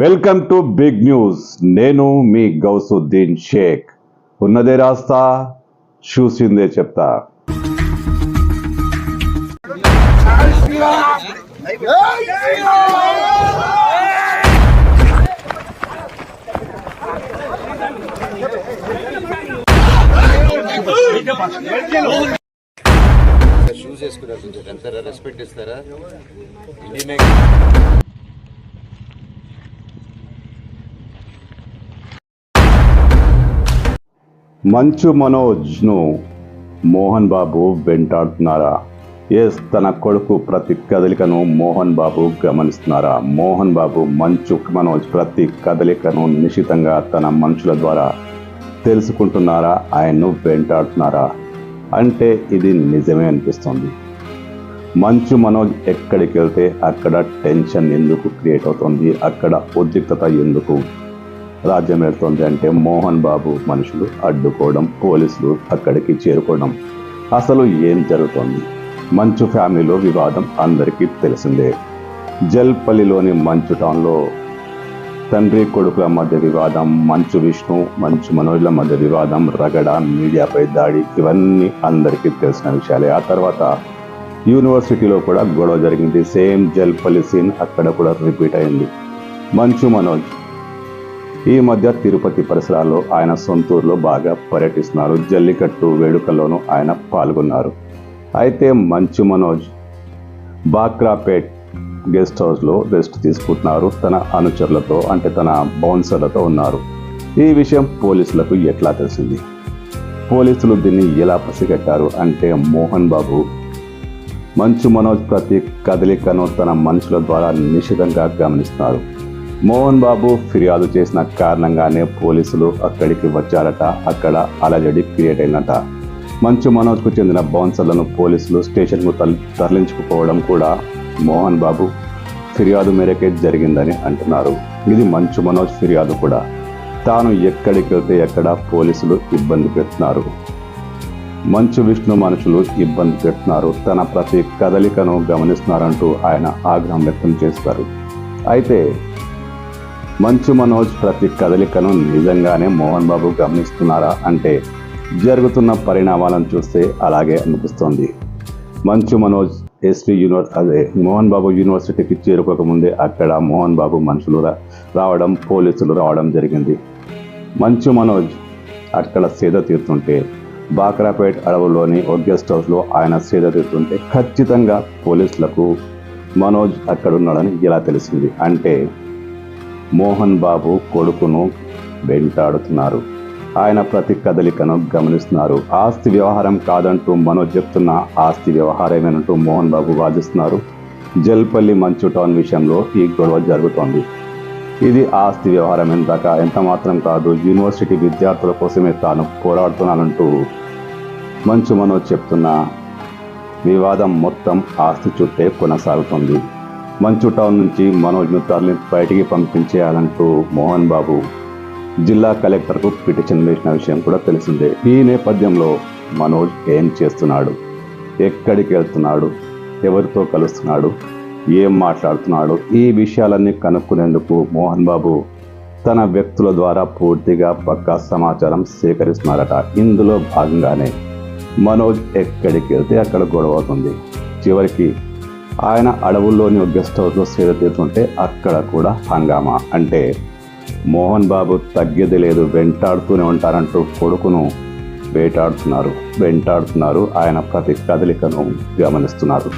Welcome to big news. నేను మీ గౌసుద్దీన్ షేక్. ఉన్నదే రాస్తా, చూసిందే చెప్తా. షూస్ వేసుకున్నారు ఎంత రెస్పెక్ట్ ఇస్తారా? మంచు మనోజ్ను మోహన్ బాబు వెంటాడుతున్నారా? ఎస్, తన కొడుకు ప్రతి కదలికను మోహన్ బాబు గమనిస్తున్నారా? మోహన్ బాబు మంచు మనోజ్ ప్రతి కదలికను నిశితంగా తన మనుషుల ద్వారా తెలుసుకుంటున్నారా? ఆయన్ను వెంటాడుతున్నారా? అంటే ఇది నిజమే అనిపిస్తుంది. మంచు మనోజ్ ఎక్కడికి వెళ్తే అక్కడ టెన్షన్ ఎందుకు క్రియేట్ అవుతుంది, అక్కడ ఉద్రిక్తత ఎందుకు రాజ్యం వెళ్తుంది అంటే మోహన్ బాబు మనుషులు అడ్డుకోవడం, పోలీసులు అక్కడికి చేరుకోవడం. అసలు ఏం జరుగుతుంది? మంచు ఫ్యామిలీలో వివాదం అందరికీ తెలిసిందే. జల్పల్లిలోని మంచు టౌన్లో తండ్రి కొడుకుల మధ్య వివాదం, మంచు విష్ణు మంచు మనోజ్ల మధ్య వివాదం, రగడ, మీడియాపై దాడి, ఇవన్నీ అందరికీ తెలిసిన విషయాలే. ఆ తర్వాత యూనివర్సిటీలో కూడా గొడవ జరిగింది. సేమ్ జల్పల్లి సీన్ అక్కడ కూడా రిపీట్ అయింది. మంచు మనోజ్ ఈ మధ్య తిరుపతి పరిసరాల్లో ఆయన సొంతూరులో బాగా పర్యటిస్తున్నారు. జల్లికట్టు వేడుకల్లోనూ ఆయన పాల్గొన్నారు. అయితే మంచు మనోజ్ బాక్రాపేట్ గెస్ట్ హౌస్లో రెస్ట్ తీసుకుంటున్నారు. తన అనుచరులతో అంటే తన బౌన్సర్లతో ఉన్నారు. ఈ విషయం పోలీసులకు ఎట్లా తెలిసింది? పోలీసులు దీన్ని ఎలా పసిగట్టారు అంటే మోహన్ బాబు మంచు మనోజ్ ప్రతి కదలికను తన మనుషుల ద్వారా నిశితంగా గమనిస్తున్నారు. మోహన్ బాబు ఫిర్యాదు చేసిన కారణంగానే పోలీసులు అక్కడికి వచ్చారట. అక్కడ అలజడి క్రియేట్ అయినట. మంచు మనోజ్కు చెందిన బౌన్సర్లను పోలీసులు స్టేషన్కు తరలించుకుపోవడం కూడా మోహన్ బాబు ఫిర్యాదు మేరకే జరిగిందని అంటున్నారు. ఇది మంచు మనోజ్ ఫిర్యాదు కూడా. తాను ఎక్కడికి వెళ్తే ఎక్కడ పోలీసులు ఇబ్బంది పెడుతున్నారు, మంచు విష్ణు మనుషులు ఇబ్బంది పెడుతున్నారు, తన ప్రతి కదలికను గమనిస్తున్నారంటూ ఆయన ఆగ్రహం వ్యక్తం చేస్తారు. అయితే మంచు మనోజ్ ప్రతి కదలికను నిజంగానే మోహన్ బాబు గమనిస్తున్నారా అంటే జరుగుతున్న పరిణామాలను చూస్తే అలాగే అనిపిస్తోంది. మంచు మనోజ్ మోహన్ బాబు యూనివర్సిటీకి చేరుకోకముందే అక్కడ మోహన్ బాబు మనుషులు రావడం, పోలీసులు రావడం జరిగింది. మంచు మనోజ్ అక్కడ సేద తీరుతుంటే బాక్రాపేట్ అడవుల్లోని ఓ గెస్ట్ హౌస్లో ఆయన సేద తీరుతుంటే ఖచ్చితంగా పోలీసులకు మనోజ్ అక్కడున్నాడని ఎలా తెలిసింది అంటే మోహన్ బాబు కొడుకును వెంటాడుతున్నారు. ఆయన ప్రతి కదలికను గమనిస్తున్నారు. ఆస్తి వ్యవహారం కాదంటూ మనోజ్ చెప్తున్న ఆస్తి వ్యవహారమేనంటూ మోహన్ బాబు వాదిస్తున్నారు. జల్పల్లి మంచు టౌన్ విషయంలో ఈ గొడవ జరుగుతోంది. ఇది ఆస్తి వ్యవహారం ఎంత మాత్రం కాదు, యూనివర్సిటీ విద్యార్థుల కోసమే తాను పోరాడుతున్నానంటూ మంచు మనోజ్ చెప్తున్న వివాదం మొత్తం ఆస్తి చుట్టే కొనసాగుతుంది. మంచు టౌన్ నుంచి మనోజ్ను బయటికి పంపించేయాలంటూ మోహన్ బాబు జిల్లా కలెక్టర్కు పిటిషన్ వేసిన విషయం కూడా తెలిసిందే. ఈ నేపథ్యంలో మనోజ్ ఏం చేస్తున్నాడు, ఎక్కడికి వెళ్తున్నాడు, ఎవరితో కలుస్తున్నాడు, ఏం మాట్లాడుతున్నాడు, ఈ విషయాలన్నీ కనుక్కునేందుకు మోహన్ బాబు తన వ్యక్తుల ద్వారా పూర్తిగా పక్కా సమాచారం సేకరిస్తున్నారట. ఇందులో భాగంగానే మనోజ్ ఎక్కడికి వెళ్తే అక్కడ గొడవ అవుతుంది. చివరికి ఆయన అడవుల్లోని గెస్ట్ హౌస్లో సేద తీరుతుంటే అక్కడ కూడా హంగామా. అంటే మోహన్ బాబు తగ్గేది లేదు, వెంటాడుతూనే ఉంటారంటూ కొడుకును వెంటాడుతున్నారు. ఆయన ప్రతి కదలికను గమనిస్తున్నారు.